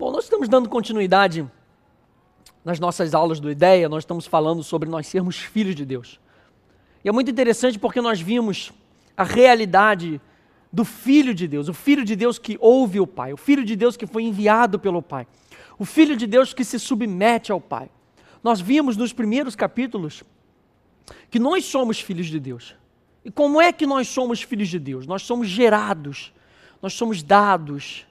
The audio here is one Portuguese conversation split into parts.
Bom, nós estamos dando continuidade nas nossas aulas do IDEA, nós estamos falando sobre nós sermos filhos de Deus. E é muito interessante porque nós vimos a realidade do Filho de Deus, o Filho de Deus que ouve o Pai, o Filho de Deus que foi enviado pelo Pai, o Filho de Deus que se submete ao Pai. Nós vimos nos primeiros capítulos que nós somos filhos de Deus. E como é que nós somos filhos de Deus? Nós somos gerados, nós somos dados,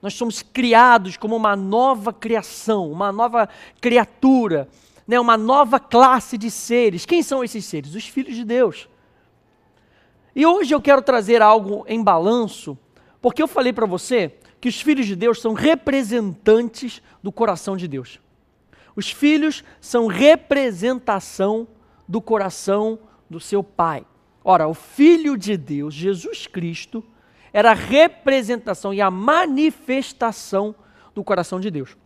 nós somos criados como uma nova criação, uma nova criatura, né? Uma nova classe de seres. Quem são esses seres? Os filhos de Deus. E hoje eu quero trazer algo em balanço, porque eu falei para você que os filhos de Deus são representantes do coração de Deus. Os filhos são representação do coração do seu Pai. Ora, o Filho de Deus, Jesus Cristo, era a representação e a manifestação do coração de Deus.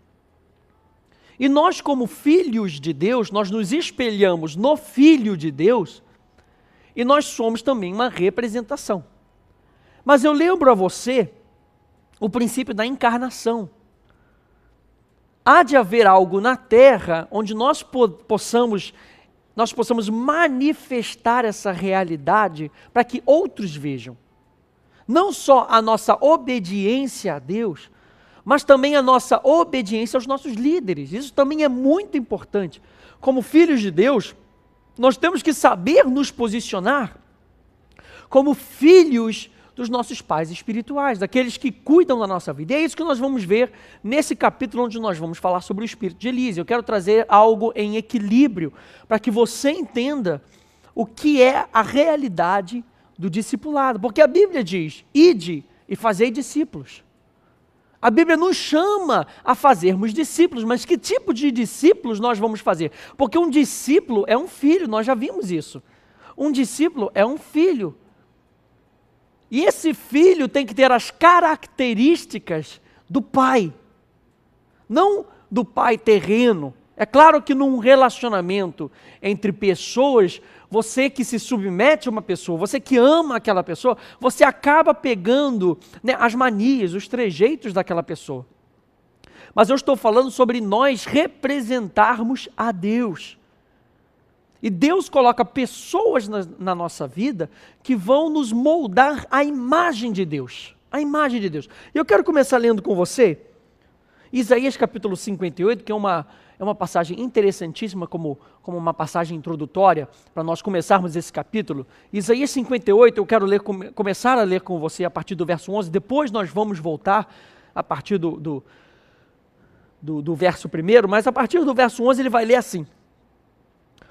E nós, como filhos de Deus, nós nos espelhamos no Filho de Deus e nós somos também uma representação. Mas eu lembro a você o princípio da encarnação. Há de haver algo na terra onde nós possamos manifestar essa realidade para que outros vejam. Não só a nossa obediência a Deus, mas também a nossa obediência aos nossos líderes. Isso também é muito importante. Como filhos de Deus, nós temos que saber nos posicionar como filhos dos nossos pais espirituais, daqueles que cuidam da nossa vida. E é isso que nós vamos ver nesse capítulo onde nós vamos falar sobre o espírito de Elise. Eu quero trazer algo em equilíbrio para que você entenda o que é a realidade do discipulado. Porque a Bíblia diz, ide e fazei discípulos. A Bíblia nos chama a fazermos discípulos, mas que tipo de discípulos nós vamos fazer? Porque um discípulo é um filho, nós já vimos isso. Um discípulo é um filho. E esse filho tem que ter as características do pai, não do pai terreno. É claro que num relacionamento entre pessoas, você que se submete a uma pessoa, você que ama aquela pessoa, você acaba pegando, né, as manias, os trejeitos daquela pessoa. Mas eu estou falando sobre nós representarmos a Deus. E Deus coloca pessoas na nossa vida que vão nos moldar a imagem de Deus. A imagem de Deus. E eu quero começar lendo com você Isaías capítulo 58, que é uma passagem interessantíssima, como uma passagem introdutória, para nós começarmos esse capítulo. Isaías 58, eu quero começar a ler com você a partir do verso 11, depois nós vamos voltar a partir do verso 1, mas a partir do verso 11 ele vai ler assim: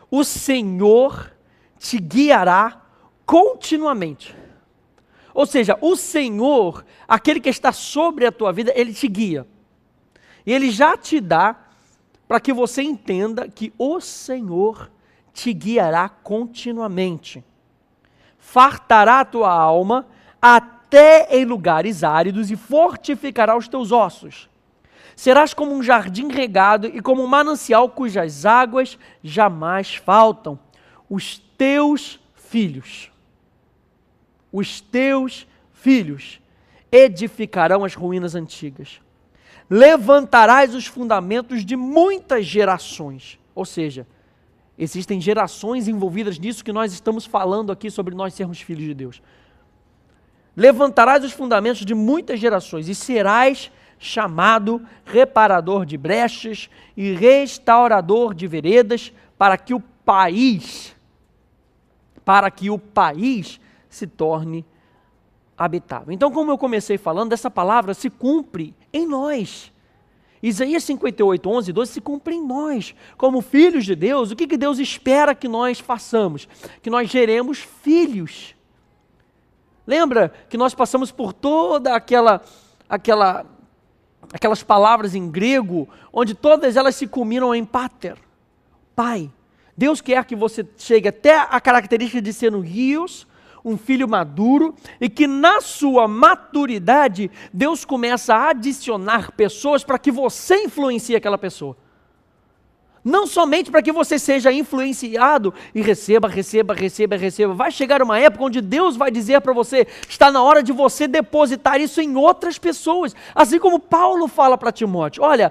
o Senhor te guiará continuamente. Ou seja, o Senhor, aquele que está sobre a tua vida, Ele te guia. E Ele já te dá para que você entenda que o Senhor te guiará continuamente. Fartará a tua alma até em lugares áridos e fortificará os teus ossos. Serás como um jardim regado e como um manancial cujas águas jamais faltam. Os teus filhos edificarão as ruínas antigas. Levantarás os fundamentos de muitas gerações. Ou seja, existem gerações envolvidas nisso que nós estamos falando aqui sobre nós sermos filhos de Deus. Levantarás os fundamentos de muitas gerações e serás chamado reparador de brechas e restaurador de veredas, para que o país se torne habitável. Então, como eu comecei falando, essa palavra se cumpre em nós. Isaías 58, 11 e 12 se cumpre em nós. Como filhos de Deus, o que Deus espera que nós façamos? Que nós geremos filhos. Lembra que nós passamos por toda aquelas palavras em grego, onde todas elas se culminam em pater, pai. Deus quer que você chegue até a característica de ser um rios, um filho maduro, e que na sua maturidade, Deus começa a adicionar pessoas para que você influencie aquela pessoa. Não somente para que você seja influenciado e receba. Vai chegar uma época onde Deus vai dizer para você, está na hora de você depositar isso em outras pessoas. Assim como Paulo fala para Timóteo, olha,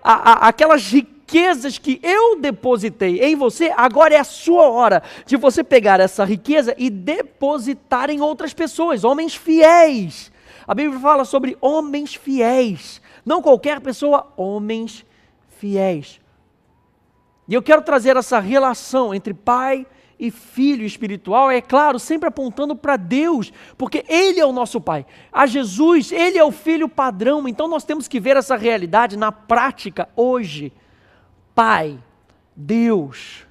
aquelas riquezas que eu depositei em você, agora é a sua hora de você pegar essa riqueza e depositar em outras pessoas, homens fiéis. A Bíblia fala sobre homens fiéis, não qualquer pessoa, homens fiéis. E eu quero trazer essa relação entre pai e filho espiritual, é claro, sempre apontando para Deus, porque Ele é o nosso Pai. A Jesus, Ele é o Filho padrão, então nós temos que ver essa realidade na prática hoje. Pai, Deus,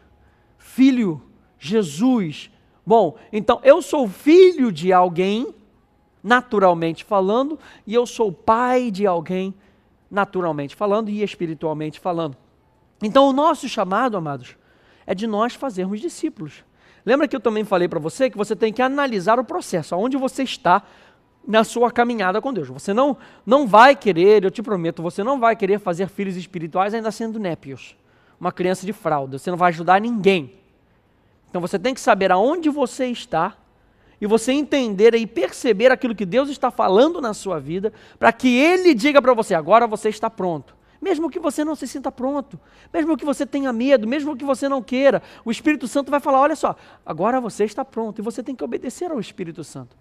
Filho, Jesus. Bom, então eu sou filho de alguém, naturalmente falando, e eu sou pai de alguém, naturalmente falando e espiritualmente falando. Então o nosso chamado, amados, é de nós fazermos discípulos. Lembra que eu também falei para você que você tem que analisar o processo, aonde você está na sua caminhada com Deus. Você não vai querer, eu te prometo, você não vai querer fazer filhos espirituais ainda sendo népios, uma criança de fralda, você não vai ajudar ninguém. Então você tem que saber aonde você está e você entender e perceber aquilo que Deus está falando na sua vida, para que Ele diga para você, agora você está pronto. Mesmo que você não se sinta pronto, mesmo que você tenha medo, mesmo que você não queira, o Espírito Santo vai falar, olha só, agora você está pronto e você tem que obedecer ao Espírito Santo,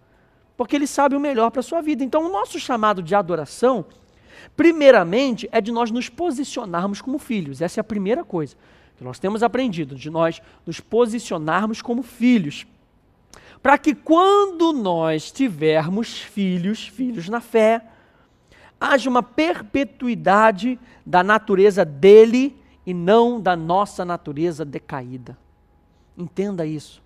porque Ele sabe o melhor para a sua vida. Então o nosso chamado de adoração, primeiramente, é de nós nos posicionarmos como filhos. Essa é a primeira coisa que nós temos aprendido, de nós nos posicionarmos como filhos, para que quando nós tivermos filhos na fé, haja uma perpetuidade da natureza dele e não da nossa natureza decaída. Entenda isso.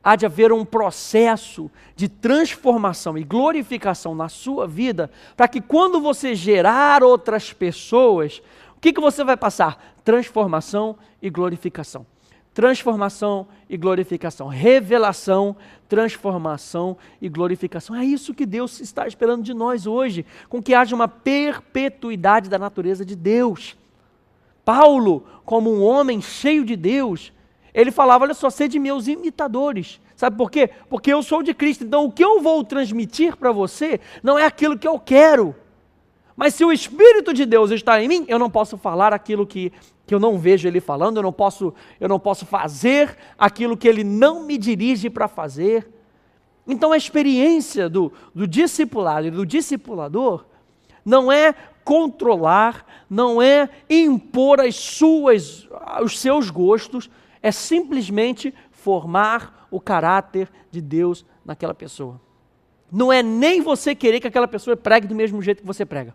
Há de haver um processo de transformação e glorificação na sua vida, para que quando você gerar outras pessoas, o que você vai passar? Transformação e glorificação. Transformação e glorificação. Revelação, transformação e glorificação. É isso que Deus está esperando de nós hoje, com que haja uma perpetuidade da natureza de Deus. Paulo, como um homem cheio de Deus, ele falava, olha só, sede meus imitadores. Sabe por quê? Porque eu sou de Cristo, então o que eu vou transmitir para você não é aquilo que eu quero. Mas se o Espírito de Deus está em mim, eu não posso falar aquilo que eu não vejo Ele falando, eu não posso fazer aquilo que Ele não me dirige para fazer. Então a experiência do discipulado e do discipulador não é controlar, não é impor os seus gostos, é simplesmente formar o caráter de Deus naquela pessoa. Não é nem você querer que aquela pessoa pregue do mesmo jeito que você prega,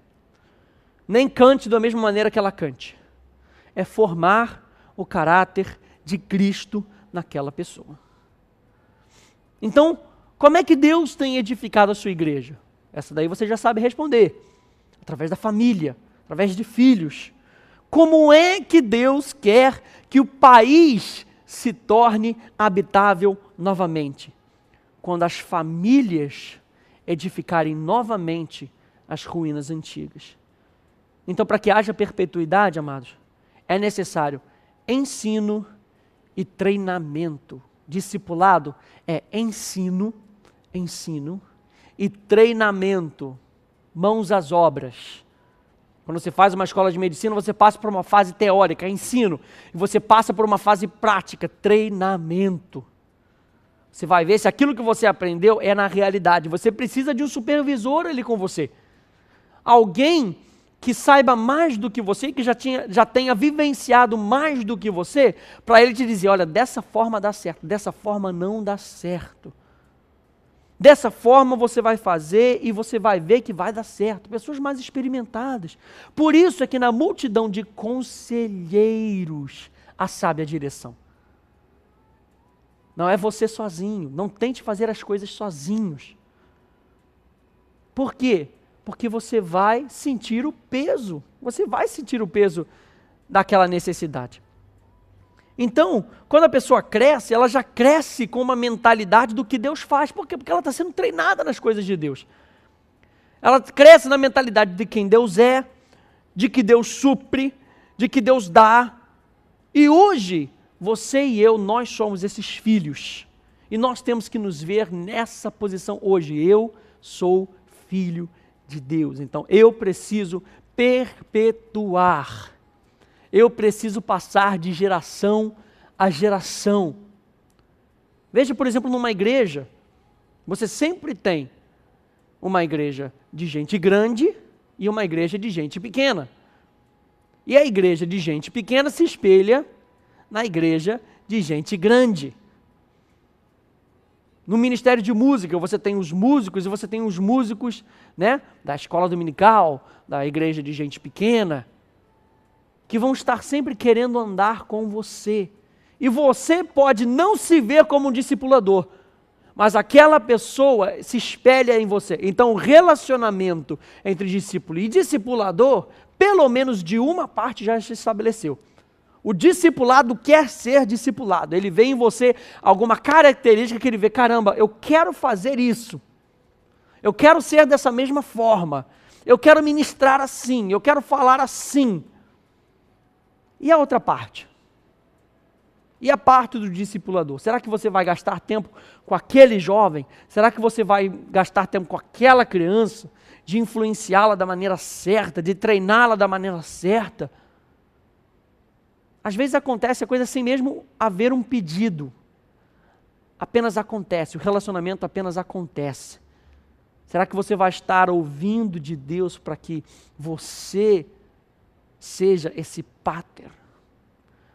nem cante da mesma maneira que ela cante. É formar o caráter de Cristo naquela pessoa. Então, como é que Deus tem edificado a sua igreja? Essa daí você já sabe responder. Através da família, através de filhos. Como é que Deus quer que o país se torne habitável novamente? Quando as famílias edificarem novamente as ruínas antigas. Então, para que haja perpetuidade, amados, é necessário ensino e treinamento. Discipulado é ensino e treinamento, mãos às obras. Quando você faz uma escola de medicina, você passa por uma fase teórica, ensino, e você passa por uma fase prática, treinamento. Você vai ver se aquilo que você aprendeu é na realidade. Você precisa de um supervisor ali com você. Alguém que saiba mais do que você, que já tenha vivenciado mais do que você, para ele te dizer, olha, dessa forma dá certo, dessa forma não dá certo. Dessa forma você vai fazer e você vai ver que vai dar certo. Pessoas mais experimentadas. Por isso é que na multidão de conselheiros há sábia direção. Não é você sozinho, não tente fazer as coisas sozinhos. Por quê? Porque você vai sentir o peso daquela necessidade. Então, quando a pessoa cresce, ela já cresce com uma mentalidade do que Deus faz. Por quê? Porque ela está sendo treinada nas coisas de Deus. Ela cresce na mentalidade de quem Deus é, de que Deus supre, de que Deus dá. E hoje, você e eu, nós somos esses filhos. E nós temos que nos ver nessa posição hoje. Eu sou filho de Deus. Então, eu preciso perpetuar. Eu preciso passar de geração a geração. Veja, por exemplo, numa igreja, você sempre tem uma igreja de gente grande e uma igreja de gente pequena. E a igreja de gente pequena se espelha na igreja de gente grande. No ministério de música, você tem os músicos e você tem os músicos, né, da escola dominical, da igreja de gente pequena, que vão estar sempre querendo andar com você. E você pode não se ver como um discipulador, mas aquela pessoa se espelha em você. Então, o relacionamento entre discípulo e discipulador, pelo menos de uma parte já se estabeleceu. O discipulado quer ser discipulado. Ele vê em você alguma característica que ele vê, caramba, eu quero fazer isso. Eu quero ser dessa mesma forma. Eu quero ministrar assim. Eu quero falar assim. E a outra parte? E a parte do discipulador? Será que você vai gastar tempo com aquele jovem? Será que você vai gastar tempo com aquela criança? De influenciá-la da maneira certa, de treiná-la da maneira certa? Às vezes acontece a coisa sem mesmo haver um pedido. Apenas acontece, o relacionamento apenas acontece. Será que você vai estar ouvindo de Deus para que você seja esse pater?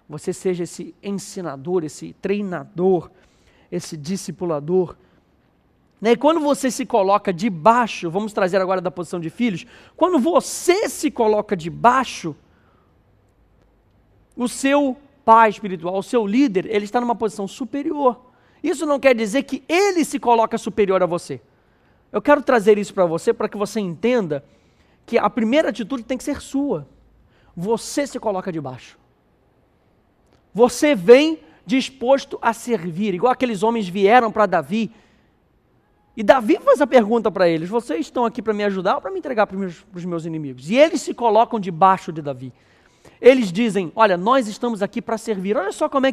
Você seja esse ensinador, esse treinador, esse discipulador. E quando você se coloca debaixo, vamos trazer agora da posição de filhos, quando você se coloca debaixo, o seu pai espiritual, o seu líder, ele está numa posição superior. Isso não quer dizer que ele se coloca superior a você. Eu quero trazer isso para que você entenda que a primeira atitude tem que ser sua. Você se coloca debaixo. Você vem disposto a servir, igual aqueles homens vieram para Davi. E Davi faz a pergunta para eles: vocês estão aqui para me ajudar ou para me entregar para os meus inimigos? E eles se colocam debaixo de Davi. Eles dizem: olha, nós estamos aqui para servir. Olha só como é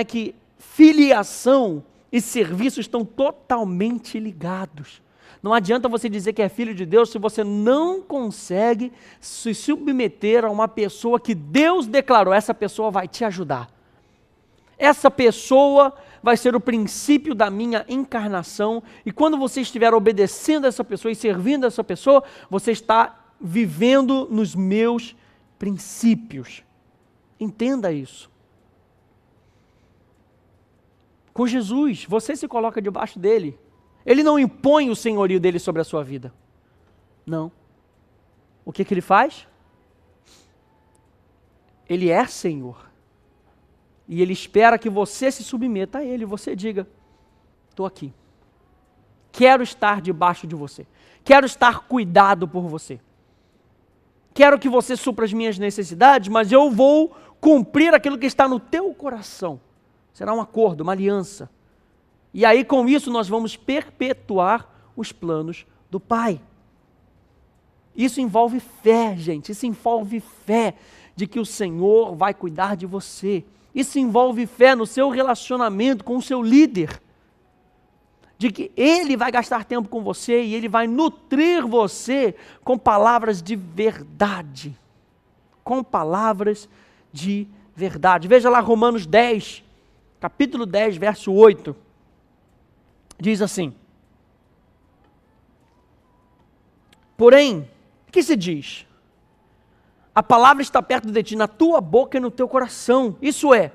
que filiação e serviço estão totalmente ligados. Não adianta você dizer que é filho de Deus se você não consegue se submeter a uma pessoa que Deus declarou. Essa pessoa vai te ajudar. Essa pessoa vai ser o princípio da minha encarnação. E quando você estiver obedecendo a essa pessoa e servindo a essa pessoa, você está vivendo nos meus princípios. Entenda isso. Com Jesus, você se coloca debaixo dele. Ele não impõe o senhorio dele sobre a sua vida. Não. O que ele faz? Ele é Senhor. E ele espera que você se submeta a ele. Você diga: estou aqui. Quero estar debaixo de você. Quero estar cuidado por você. Quero que você supra as minhas necessidades, mas eu vou cumprir aquilo que está no teu coração. Será um acordo, uma aliança. E aí com isso nós vamos perpetuar os planos do Pai. Isso envolve fé, gente. Isso envolve fé de que o Senhor vai cuidar de você. Isso envolve fé no seu relacionamento com o seu líder. De que ele vai gastar tempo com você e ele vai nutrir você com palavras de verdade. Com palavras de verdade. Veja lá Romanos 10, capítulo 10, verso 8. Diz assim: porém, o que se diz? A palavra está perto de ti, na tua boca e no teu coração. Isso é,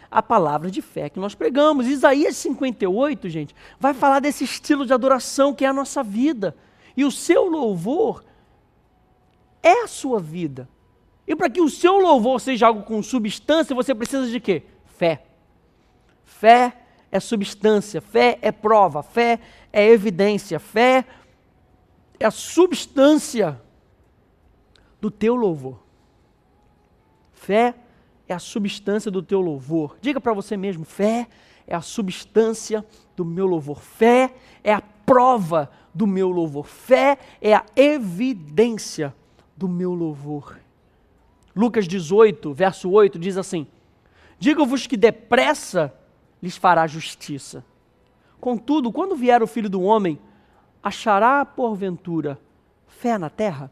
a palavra de fé que nós pregamos. Isaías 58, gente, vai falar desse estilo de adoração que é a nossa vida. E o seu louvor é a sua vida. E para que o seu louvor seja algo com substância, você precisa de quê? Fé. Fé é substância, fé é prova, fé é evidência, fé é a substância do teu louvor. Fé é a substância do teu louvor. Diga para você mesmo: fé é a substância do meu louvor. Fé é a prova do meu louvor. Fé é a evidência do meu louvor. Lucas 18, verso 8, diz assim: digo-vos que depressa lhes fará justiça. Contudo, quando vier o Filho do Homem, achará porventura fé na terra?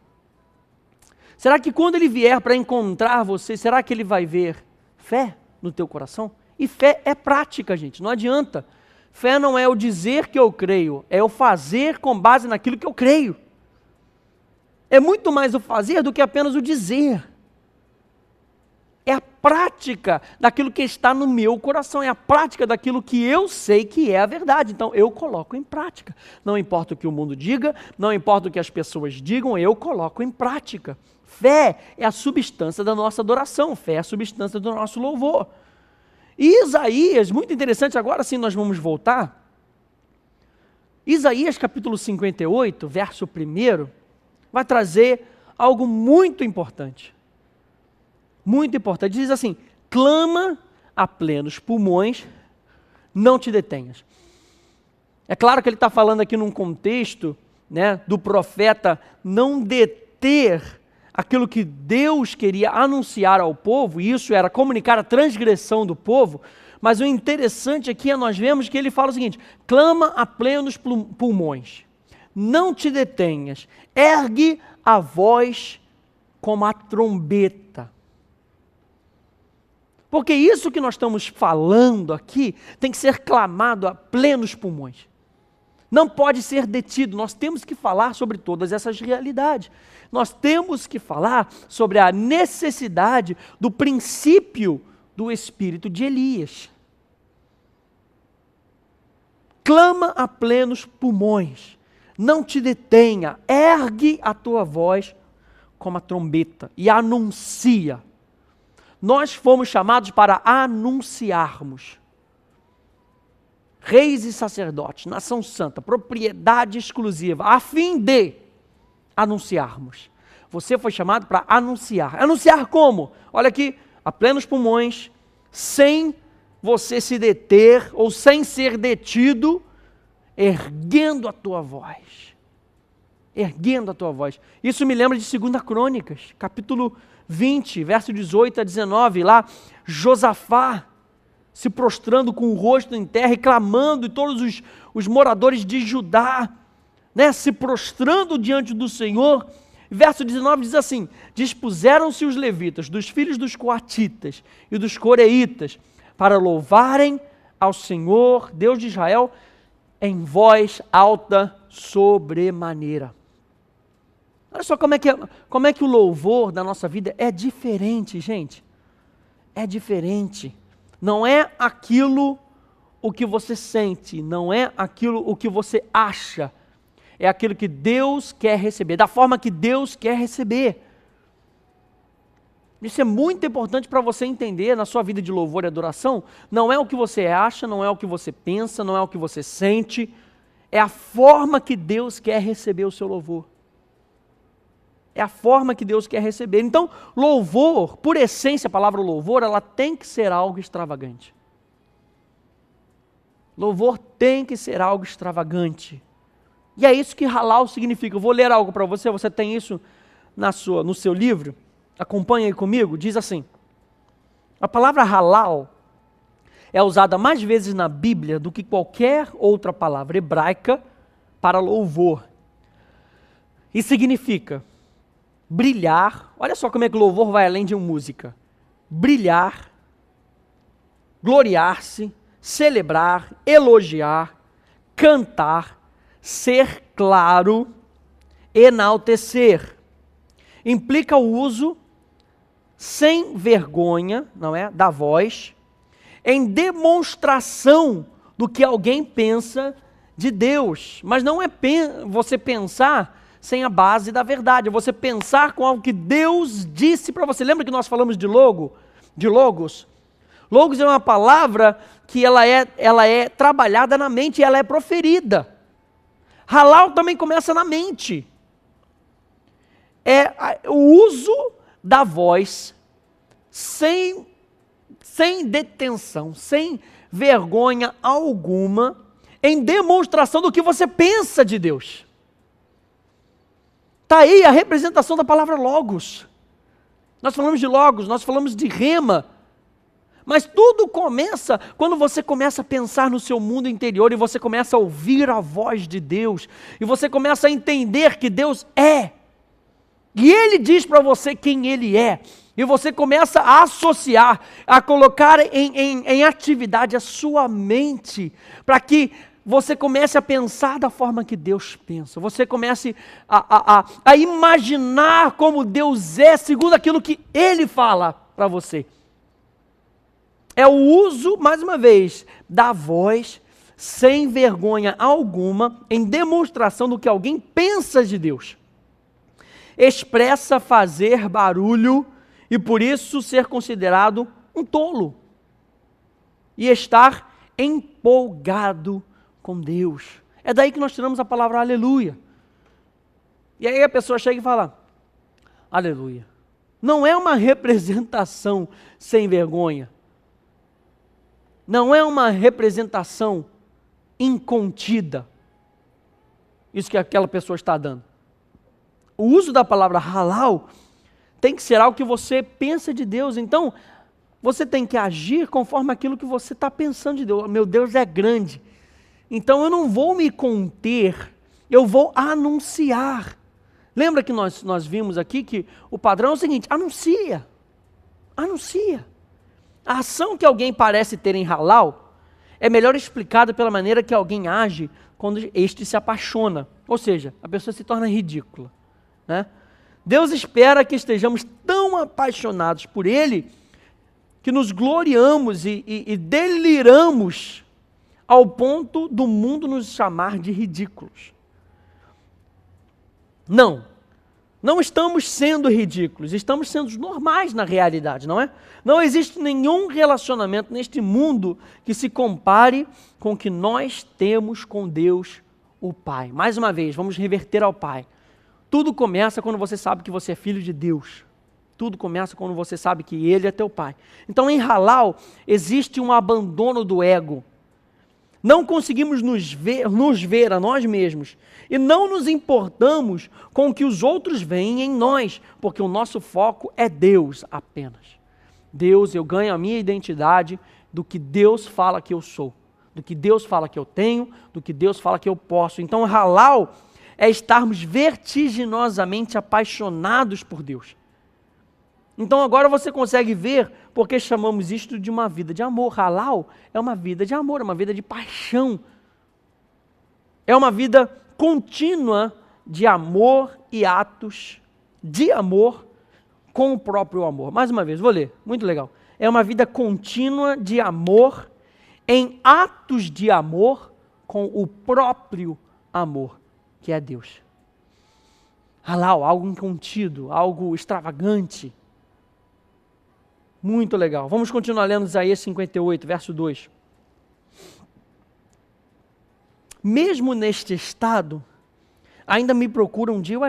Será que quando ele vier para encontrar você, será que ele vai ver fé no teu coração? E fé é prática, gente, não adianta. Fé não é o dizer que eu creio, é o fazer com base naquilo que eu creio. É muito mais o fazer do que apenas o dizer. É a prática daquilo que está no meu coração, é a prática daquilo que eu sei que é a verdade. Então eu coloco em prática. Não importa o que o mundo diga, não importa o que as pessoas digam, eu coloco em prática. Fé é a substância da nossa adoração, fé é a substância do nosso louvor. E Isaías, muito interessante, agora sim nós vamos voltar. Isaías capítulo 58, verso 1, vai trazer algo muito importante. Muito importante. Diz assim: clama a plenos pulmões, não te detenhas. É claro que ele está falando aqui num contexto, né, do profeta não deter aquilo que Deus queria anunciar ao povo, e isso era comunicar a transgressão do povo, mas o interessante aqui é nós vemos que ele fala o seguinte: clama a plenos pulmões, não te detenhas, ergue a voz como a trombeta. Porque isso que nós estamos falando aqui tem que ser clamado a plenos pulmões. Não pode ser detido, nós temos que falar sobre todas essas realidades. Nós temos que falar sobre a necessidade do princípio do espírito de Elias. Clama a plenos pulmões, não te detenha, ergue a tua voz como a trombeta e anuncia. Nós fomos chamados para anunciarmos. Reis e sacerdotes, nação santa, propriedade exclusiva, a fim de anunciarmos. Você foi chamado para anunciar. Anunciar como? Olha aqui, a plenos pulmões, sem você se deter ou sem ser detido, erguendo a tua voz. Erguendo a tua voz. Isso me lembra de 2 Crônicas, capítulo 20, verso 18 a 19, lá, Josafá se prostrando com o rosto em terra e clamando, e todos os moradores de Judá, né, se prostrando diante do Senhor. Verso 19 diz assim: dispuseram-se os levitas, dos filhos dos coatitas e dos coreitas, para louvarem ao Senhor, Deus de Israel, em voz alta sobremaneira. Olha só como é que o louvor da nossa vida é diferente, gente. É diferente. Não é aquilo o que você sente, não é aquilo o que você acha. É aquilo que Deus quer receber, da forma que Deus quer receber. Isso é muito importante para você entender na sua vida de louvor e adoração. Não é o que você acha, não é o que você pensa, não é o que você sente. É a forma que Deus quer receber o seu louvor. É a forma que Deus quer receber. Então, louvor, por essência, a palavra louvor, ela tem que ser algo extravagante. Louvor tem que ser algo extravagante. E é isso que halal significa. Eu vou ler algo para você, você tem isso no seu livro. Acompanha aí comigo. Diz assim: a palavra halal é usada mais vezes na Bíblia do que qualquer outra palavra hebraica para louvor. E significa brilhar. Olha só como é que o louvor vai além de uma música. Brilhar, gloriar-se, celebrar, elogiar, cantar, ser claro, enaltecer. Implica o uso sem vergonha, não é, da voz, em demonstração do que alguém pensa de Deus. Mas não é você pensar sem a base da verdade, é você pensar com algo que Deus disse para você. Lembra que nós falamos de logos? Logos é uma palavra que ela é trabalhada na mente e ela é proferida. Halal também começa na mente. É o uso da voz sem detenção, sem vergonha alguma, em demonstração do que você pensa de Deus. Está aí a representação da palavra logos. nós falamos de logos, nós falamos de rema. Mas tudo começa quando você começa a pensar no seu mundo interior e você começa a ouvir a voz de Deus. E você começa a entender que Deus é. E Ele diz para você quem Ele é. E você começa a associar, a colocar em atividade a sua mente, para que você comece a pensar da forma que Deus pensa. Você comece a imaginar como Deus é, segundo aquilo que Ele fala para você. É o uso, mais uma vez, da voz, sem vergonha alguma, em demonstração do que alguém pensa de Deus. Expressa fazer barulho e por isso ser considerado um tolo. E estar empolgado com Deus. É daí que nós tiramos a palavra aleluia. E aí a pessoa chega e fala, aleluia. Não é uma representação sem vergonha. Não é uma representação incontida. Isso que aquela pessoa está dando. O uso da palavra halal tem que ser algo que você pensa de Deus. Então, você tem que agir conforme aquilo que você está pensando de Deus. Meu Deus é grande. Então, eu não vou me conter, eu vou anunciar. Lembra que nós vimos aqui que o padrão é o seguinte, anuncia. Anuncia. A ação que alguém parece ter em halal é melhor explicada pela maneira que alguém age quando este se apaixona. Ou seja, a pessoa se torna ridícula. Né? Deus espera que estejamos tão apaixonados por Ele que nos gloriamos e deliramos ao ponto do mundo nos chamar de ridículos. Não estamos sendo ridículos, estamos sendo normais na realidade, não é? Não existe nenhum relacionamento neste mundo que se compare com o que nós temos com Deus, o Pai. Mais uma vez, vamos reverter ao Pai. Tudo começa quando você sabe que você é filho de Deus. Tudo começa quando você sabe que Ele é teu Pai. Então, em halal, existe um abandono do ego. Não conseguimos nos ver a nós mesmos e não nos importamos com o que os outros veem em nós, porque o nosso foco é Deus apenas. Deus, eu ganho a minha identidade do que Deus fala que eu sou, do que Deus fala que eu tenho, do que Deus fala que eu posso. Então, halal é estarmos vertiginosamente apaixonados por Deus. Então agora você consegue ver porque chamamos isto de uma vida de amor. Halal é uma vida de amor, é uma vida de paixão. É uma vida contínua de amor e atos de amor com o próprio amor. Mais uma vez, vou ler, muito legal. É uma vida contínua de amor em atos de amor com o próprio amor, que é Deus. Halal, algo incontido, algo extravagante. Muito legal. Vamos continuar lendo Isaías 58, verso 2. Mesmo neste estado, ainda me procuram dia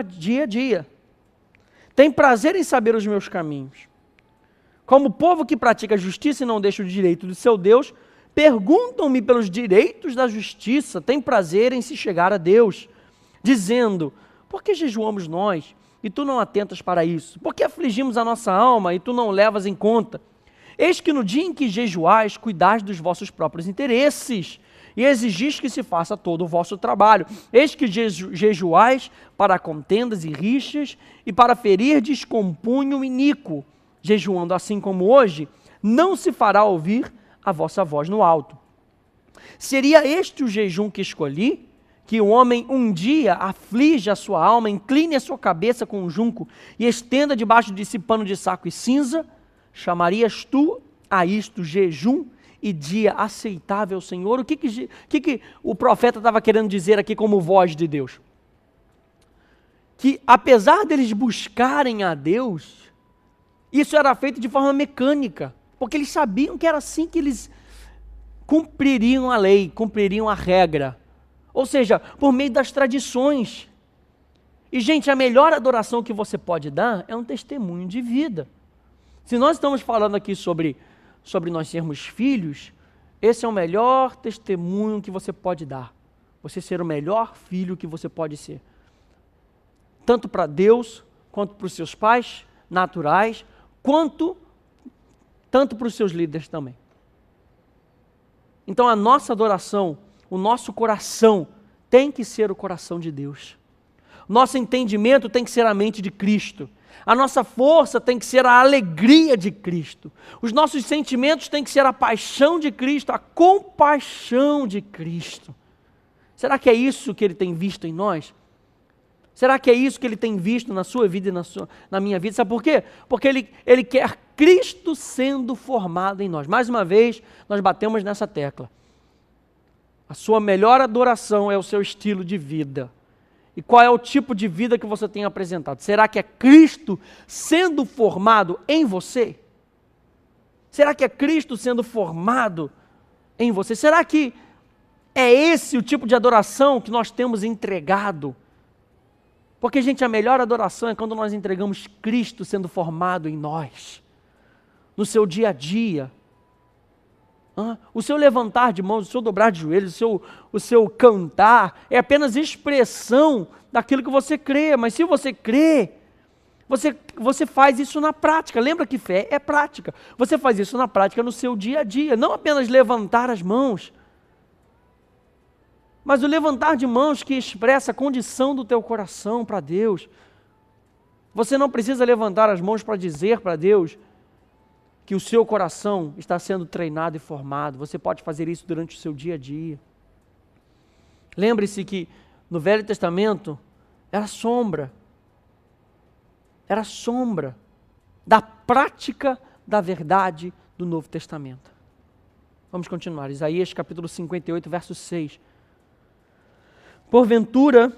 a dia. Tem prazer em saber os meus caminhos. Como povo que pratica justiça e não deixa o direito do seu Deus, perguntam-me pelos direitos da justiça, tem prazer em se chegar a Deus, dizendo, por que jejuamos nós? E tu não atentas para isso? Por que afligimos a nossa alma e tu não levas em conta? Eis que no dia em que jejuais, cuidais dos vossos próprios interesses e exigis que se faça todo o vosso trabalho. Eis que jejuais para contendas e rixas e para ferirdes com punho iníquo. Jejuando assim como hoje, não se fará ouvir a vossa voz no alto. Seria este o jejum que escolhi? Que o homem um dia aflige a sua alma, incline a sua cabeça com um junco e estenda debaixo de si pano de saco e cinza? Chamarias tu a isto jejum e dia aceitável, Senhor? O que o profeta estava querendo dizer aqui como voz de Deus? Que apesar deles buscarem a Deus, isso era feito de forma mecânica, porque eles sabiam que era assim que eles cumpririam a lei, cumpririam a regra. Ou seja, por meio das tradições. E, gente, a melhor adoração que você pode dar é um testemunho de vida. Se nós estamos falando aqui sobre nós sermos filhos, esse é o melhor testemunho que você pode dar. Você ser o melhor filho que você pode ser. Tanto para Deus, quanto para os seus pais naturais, tanto para os seus líderes também. Então a nossa adoração, o nosso coração tem que ser o coração de Deus. Nosso entendimento tem que ser a mente de Cristo. A nossa força tem que ser a alegria de Cristo. Os nossos sentimentos têm que ser a paixão de Cristo, a compaixão de Cristo. Será que é isso que Ele tem visto em nós? Será que é isso que Ele tem visto na sua vida e na minha vida? Sabe por quê? Porque Ele quer Cristo sendo formado em nós. Mais uma vez, nós batemos nessa tecla. A sua melhor adoração é o seu estilo de vida. E qual é o tipo de vida que você tem apresentado? Será que é Cristo sendo formado em você? Será que é Cristo sendo formado em você? Será que é esse o tipo de adoração que nós temos entregado? Porque, gente, a melhor adoração é quando nós entregamos Cristo sendo formado em nós, no seu dia a dia. O seu levantar de mãos, o seu dobrar de joelhos, o seu cantar, é apenas expressão daquilo que você crê. Mas se você crê, você faz isso na prática. Lembra que fé é prática. Você faz isso na prática no seu dia a dia, não apenas levantar as mãos, mas o levantar de mãos que expressa a condição do teu coração para Deus. Você não precisa levantar as mãos para dizer para Deus que o seu coração está sendo treinado e formado. Você pode fazer isso durante o seu dia a dia. Lembre-se que no Velho Testamento era sombra da prática da verdade do Novo Testamento. Vamos continuar. Isaías capítulo 58, verso 6. Porventura,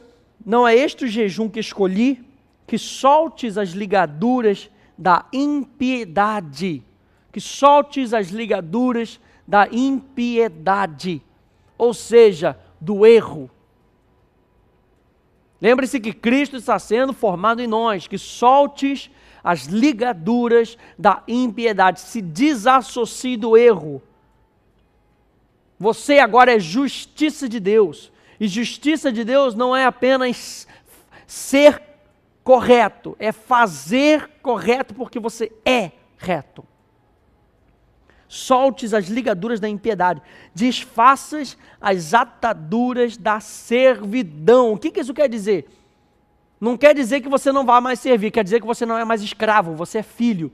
não é este o jejum que escolhi, que soltes as ligaduras da impiedade. Que soltes as ligaduras da impiedade, ou seja, do erro. Lembre-se que Cristo está sendo formado em nós, que soltes as ligaduras da impiedade, se desassocie do erro. Você agora é justiça de Deus, e justiça de Deus não é apenas ser correto, é fazer correto porque você é reto. Soltes as ligaduras da impiedade, desfaças as ataduras da servidão. O que isso quer dizer? Não quer dizer que você não vai mais servir, quer dizer que você não é mais escravo, você é filho.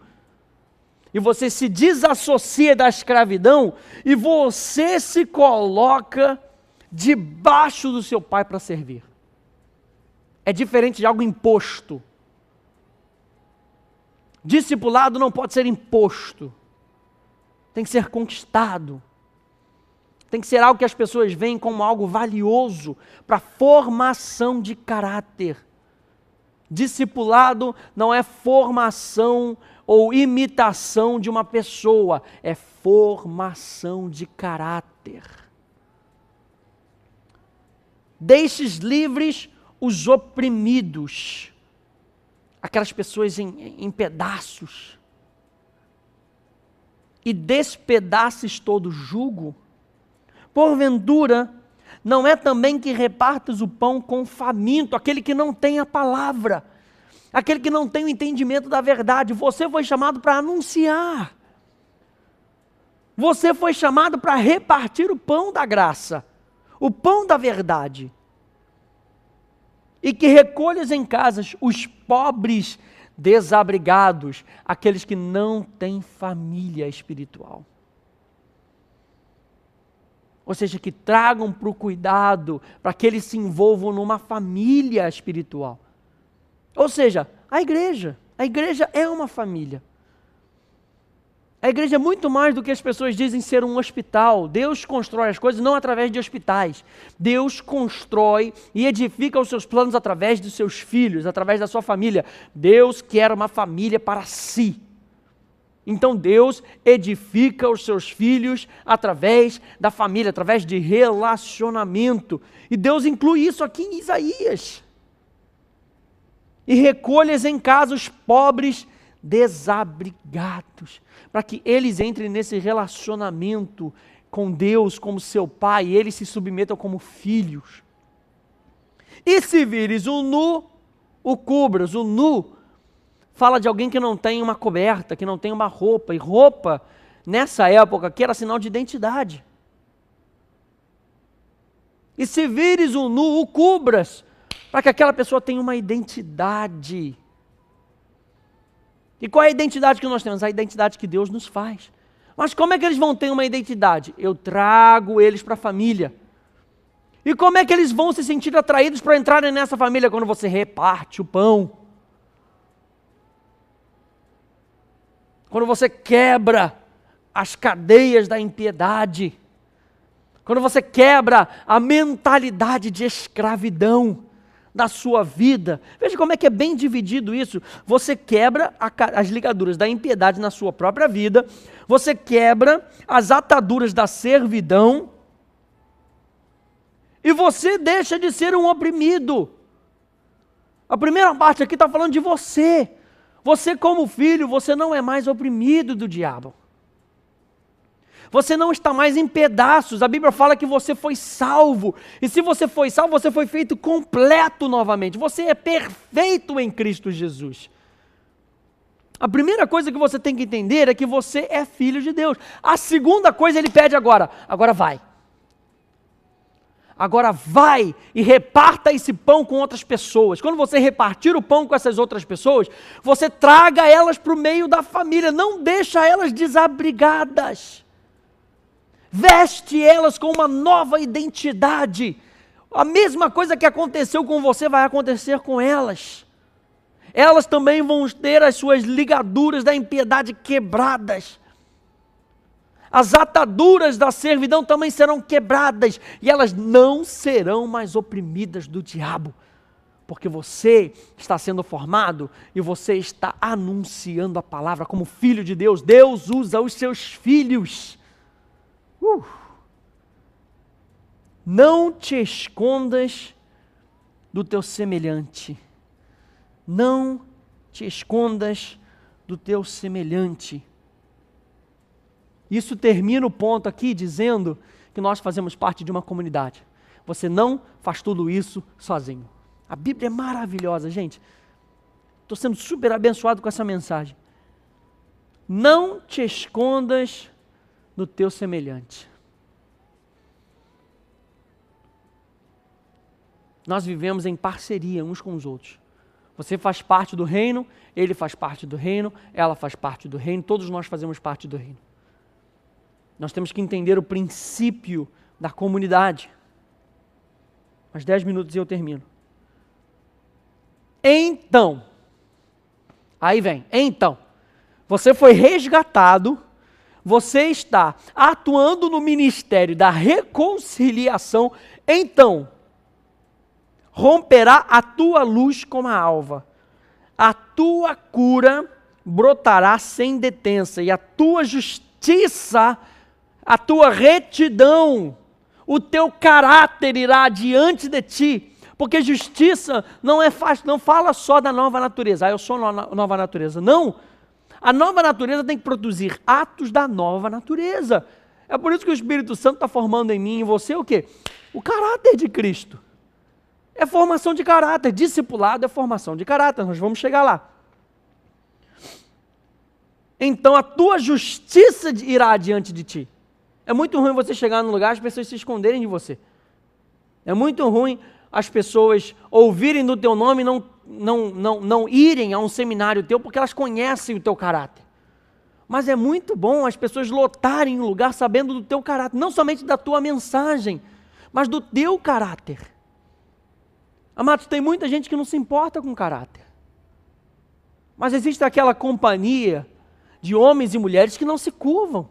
E você se desassocia da escravidão e você se coloca debaixo do seu pai para servir. É diferente de algo imposto. Discipulado não pode ser imposto. Tem que ser conquistado. Tem que ser algo que as pessoas veem como algo valioso para formação de caráter. Discipulado não é formação ou imitação de uma pessoa, é formação de caráter. Deixes livres os oprimidos, aquelas pessoas em pedaços, e despedaces todo jugo. Porventura, não é também que repartas o pão com o faminto, aquele que não tem a palavra, aquele que não tem o entendimento da verdade. Você foi chamado para anunciar. Você foi chamado para repartir o pão da graça, o pão da verdade. E que recolhas em casas os pobres desabrigados, aqueles que não têm família espiritual. Ou seja, que tragam para o cuidado, para que eles se envolvam numa família espiritual. Ou seja, a igreja é uma família. A igreja é muito mais do que as pessoas dizem ser um hospital. Deus constrói as coisas não através de hospitais. Deus constrói e edifica os seus planos através dos seus filhos, através da sua família. Deus quer uma família para si. Então Deus edifica os seus filhos através da família, através de relacionamento. E Deus inclui isso aqui em Isaías. E recolhas em casa os pobres desabrigados, para que eles entrem nesse relacionamento com Deus como seu pai, e eles se submetam como filhos. E se vires o nu, o cubras, o nu, fala de alguém que não tem uma coberta, que não tem uma roupa, e roupa, nessa época, que era sinal de identidade. E se vires o nu, o cubras, para que aquela pessoa tenha uma identidade. E qual é a identidade que nós temos? A identidade que Deus nos faz. Mas como é que eles vão ter uma identidade? Eu trago eles para a família. E como é que eles vão se sentir atraídos para entrarem nessa família? Quando você reparte o pão. Quando você quebra as cadeias da impiedade. Quando você quebra a mentalidade de escravidão da sua vida. Veja como é que é bem dividido isso. Você quebra as ligaduras da impiedade na sua própria vida. Você quebra as ataduras da servidão. E você deixa de ser um oprimido. A primeira parte aqui está falando de você. Você como filho, você não é mais oprimido do diabo. Você não está mais em pedaços. A Bíblia fala que você foi salvo. E se você foi salvo, você foi feito completo novamente. Você é perfeito em Cristo Jesus. A primeira coisa que você tem que entender é que você é filho de Deus. A segunda coisa ele pede agora. Agora vai. Agora vai e reparta esse pão com outras pessoas. Quando você repartir o pão com essas outras pessoas, você traga elas para o meio da família. Não deixa elas desabrigadas. Veste elas com uma nova identidade. A mesma coisa que aconteceu com você vai acontecer com elas. Elas também vão ter as suas ligaduras da impiedade quebradas. As ataduras da servidão também serão quebradas. E elas não serão mais oprimidas do diabo. Porque você está sendo formado e você está anunciando a palavra como filho de Deus. Deus usa os seus filhos. Não te escondas do teu semelhante. Não te escondas do teu semelhante. Isso termina o ponto aqui dizendo que nós fazemos parte de uma comunidade. Você não faz tudo isso sozinho. A Bíblia é maravilhosa, gente. Estou sendo super abençoado com essa mensagem. Não te escondas do teu semelhante. Nós vivemos em parceria uns com os outros. Você faz parte do reino, ele faz parte do reino, ela faz parte do reino, todos nós fazemos parte do reino. Nós temos que entender o princípio da comunidade. Mais 10 minutos e eu termino. Então, aí vem, então, você foi resgatado, você está atuando no ministério da reconciliação, então, romperá a tua luz como a alva, a tua cura brotará sem detença, e a tua justiça, a tua retidão, o teu caráter irá diante de ti, porque justiça não é fácil, não fala só da nova natureza, eu sou nova natureza, não, a nova natureza tem que produzir atos da nova natureza, é por isso que o Espírito Santo está formando em mim e em você o quê? O caráter de Cristo, é formação de caráter, discipulado é formação de caráter, nós vamos chegar lá. Então a tua justiça irá diante de ti. É muito ruim você chegar num lugar e as pessoas se esconderem de você. É muito ruim as pessoas ouvirem do teu nome e não irem a um seminário teu porque elas conhecem o teu caráter. Mas é muito bom as pessoas lotarem um lugar sabendo do teu caráter, não somente da tua mensagem, mas do teu caráter. Amados, tem muita gente que não se importa com caráter. Mas existe aquela companhia de homens e mulheres que não se curvam.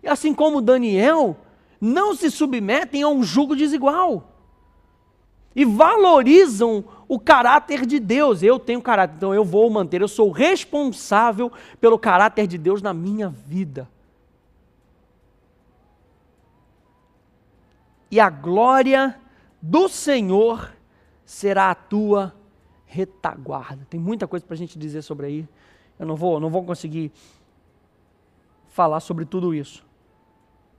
E assim como Daniel, não se submetem a um jugo desigual. E valorizam o caráter de Deus. Eu tenho caráter, então eu vou manter. Eu sou responsável pelo caráter de Deus na minha vida. E a glória do Senhor será a tua retaguarda. Tem muita coisa para a gente dizer sobre aí. Eu não vou conseguir falar sobre tudo isso.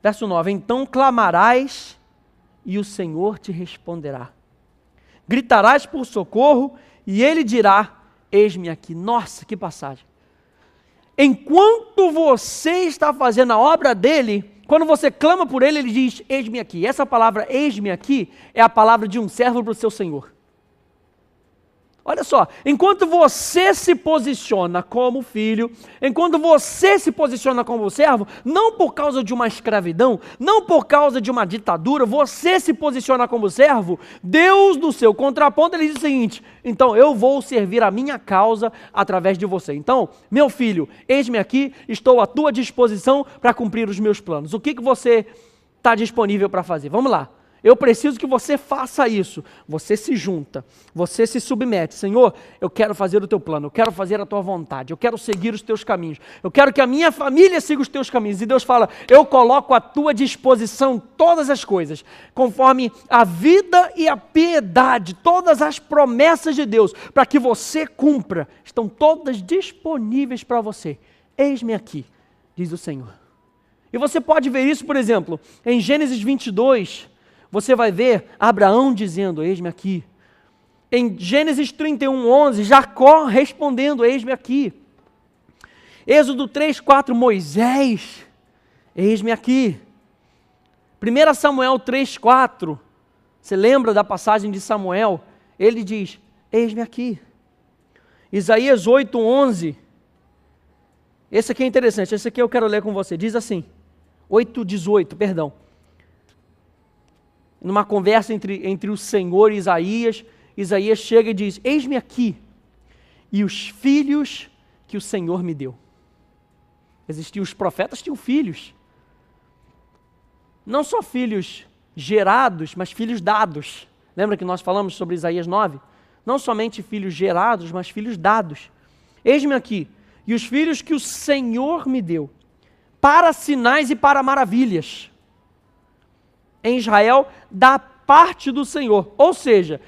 Verso 9, então clamarás e o Senhor te responderá. Gritarás por socorro e Ele dirá, eis-me aqui. Nossa, que passagem. Enquanto você está fazendo a obra dele, quando você clama por ele, ele diz, eis-me aqui. Essa palavra, eis-me aqui, é a palavra de um servo para o seu Senhor. Olha só, enquanto você se posiciona como filho, enquanto você se posiciona como servo, não por causa de uma escravidão, não por causa de uma ditadura, você se posiciona como servo, Deus no seu contraponto, ele diz o seguinte, então eu vou servir a minha causa através de você. Então, meu filho, eis-me aqui, estou à tua disposição para cumprir os meus planos. O que você está disponível para fazer? Vamos lá. Eu preciso que você faça isso. Você se junta, você se submete. Senhor, eu quero fazer o teu plano, eu quero fazer a tua vontade, eu quero seguir os teus caminhos, eu quero que a minha família siga os teus caminhos. E Deus fala, eu coloco à tua disposição todas as coisas, conforme a vida e a piedade, todas as promessas de Deus, para que você cumpra, estão todas disponíveis para você. Eis-me aqui, diz o Senhor. E você pode ver isso, por exemplo, em Gênesis 22, você vai ver Abraão dizendo, eis-me aqui. Em Gênesis 31:11, Jacó respondendo, eis-me aqui. Êxodo 3:4, Moisés, eis-me aqui. 1 Samuel 3:4, você lembra da passagem de Samuel? Ele diz, eis-me aqui. Isaías 8:11, esse aqui é interessante, esse aqui eu quero ler com você, diz assim, 8:18, perdão. Numa conversa entre o Senhor e Isaías, Isaías chega e diz, eis-me aqui, e os filhos que o Senhor me deu. Existiam, os profetas tinham filhos. Não só filhos gerados, mas filhos dados. Lembra que nós falamos sobre Isaías 9? Não somente filhos gerados, mas filhos dados. Eis-me aqui, e os filhos que o Senhor me deu, para sinais e para maravilhas. Em Israel, da parte do Senhor. Ou seja,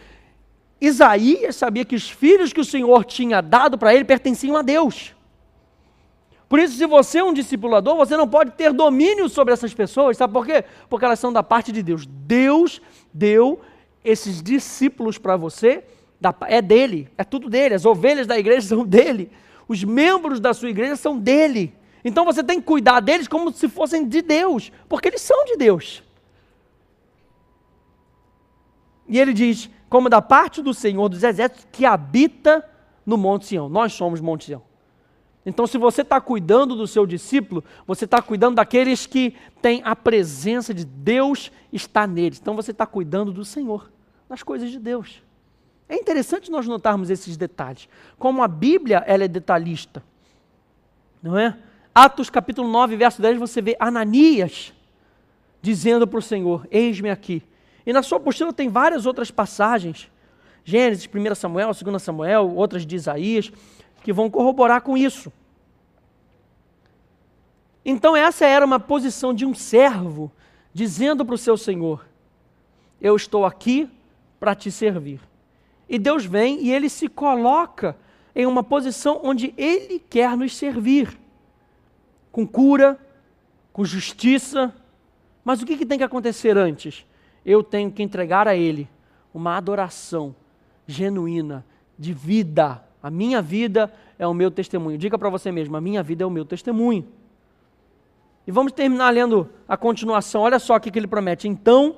Isaías sabia que os filhos que o Senhor tinha dado para ele pertenciam a Deus. Por isso, se você é um discipulador, você não pode ter domínio sobre essas pessoas, sabe por quê? Porque elas são da parte de Deus. Deus deu esses discípulos para você, é dele, é tudo dele, as ovelhas da igreja são dele, os membros da sua igreja são dele. Então você tem que cuidar deles como se fossem de Deus, porque eles são de Deus. E ele diz, como da parte do Senhor dos Exércitos, que habita no Monte Sião. Nós somos Monte Sião. Então, se você está cuidando do seu discípulo, você está cuidando daqueles que têm a presença de Deus está neles. Então, você está cuidando do Senhor, das coisas de Deus. É interessante nós notarmos esses detalhes. Como a Bíblia ela é detalhista. Não é? Atos capítulo 9, verso 10, você vê Ananias dizendo para o Senhor, eis-me aqui. E na sua apostila tem várias outras passagens, Gênesis, 1 Samuel, 2 Samuel, outras de Isaías, que vão corroborar com isso. Então essa era uma posição de um servo, dizendo para o seu Senhor, eu estou aqui para te servir. E Deus vem e ele se coloca em uma posição onde ele quer nos servir, com cura, com justiça, mas o que tem que acontecer antes? Eu tenho que entregar a Ele uma adoração genuína, de vida. A minha vida é o meu testemunho. Diga para você mesmo, a minha vida é o meu testemunho. E vamos terminar lendo a continuação. Olha só o que ele promete. Então,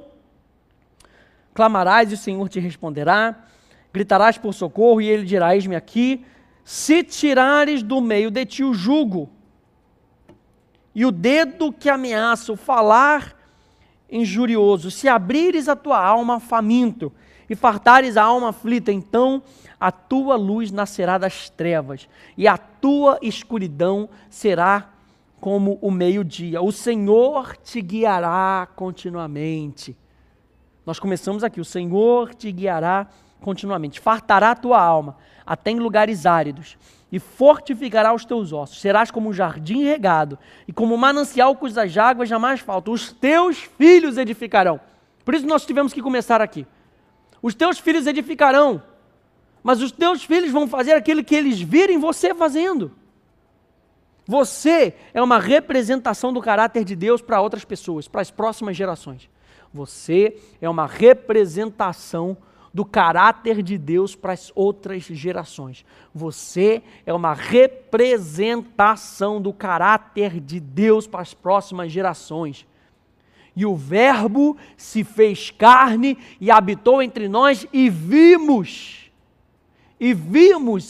clamarás e o Senhor te responderá, gritarás por socorro e Ele dirá, eis-me aqui, se tirares do meio de ti o jugo e o dedo que ameaça, o falar injurioso, se abrires a tua alma faminto e fartares a alma aflita, então a tua luz nascerá das trevas e a tua escuridão será como o meio-dia. O Senhor te guiará continuamente. Nós começamos aqui, o Senhor te guiará continuamente, fartará a tua alma até em lugares áridos e fortificará os teus ossos. Serás como um jardim regado e como um manancial cujas águas jamais faltam. Os teus filhos edificarão. Por isso nós tivemos que começar aqui. Os teus filhos edificarão, mas os teus filhos vão fazer aquilo que eles virem você fazendo. Você é uma representação do caráter de Deus para outras pessoas, para as próximas gerações. Você é uma representação do caráter de Deus para as outras gerações. Você é uma representação do caráter de Deus para as próximas gerações. E o Verbo se fez carne e habitou entre nós e vimos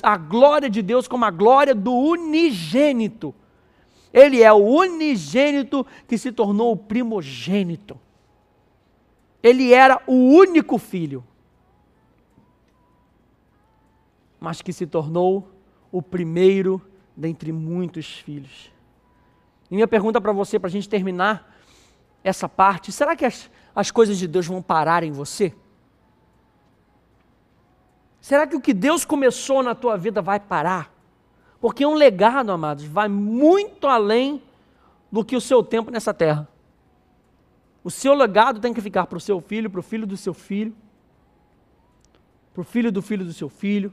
a glória de Deus como a glória do unigênito. Ele é o unigênito que se tornou o primogênito. Ele era o único filho, mas que se tornou o primeiro dentre muitos filhos. E minha pergunta para você, para a gente terminar essa parte, será que as coisas de Deus vão parar em você? Será que o que Deus começou na tua vida vai parar? Porque um legado, amados, vai muito além do que o seu tempo nessa terra. O seu legado tem que ficar para o seu filho, para o filho do seu filho, para o filho do seu filho.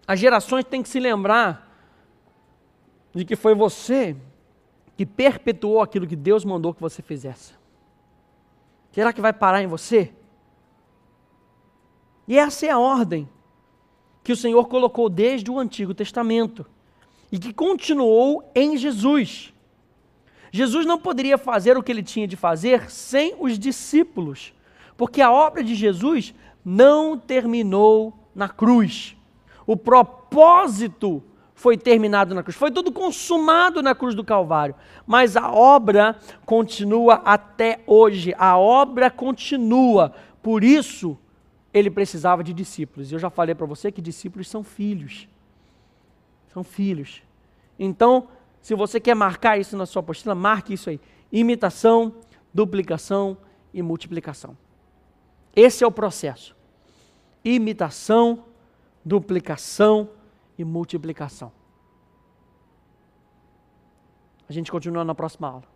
As gerações têm que se lembrar de que foi você que perpetuou aquilo que Deus mandou que você fizesse. Será que vai parar em você? E essa é a ordem que o Senhor colocou desde o Antigo Testamento e que continuou em Jesus. Jesus não poderia fazer o que ele tinha de fazer sem os discípulos, porque a obra de Jesus não terminou na cruz. O propósito foi terminado na cruz, foi tudo consumado na cruz do Calvário, mas a obra continua até hoje, a obra continua, por isso ele precisava de discípulos. Eu já falei para você que discípulos são filhos. São filhos. Então, se você quer marcar isso na sua apostila, marque isso aí. Imitação, duplicação e multiplicação. Esse é o processo. Imitação, duplicação e multiplicação. A gente continua na próxima aula.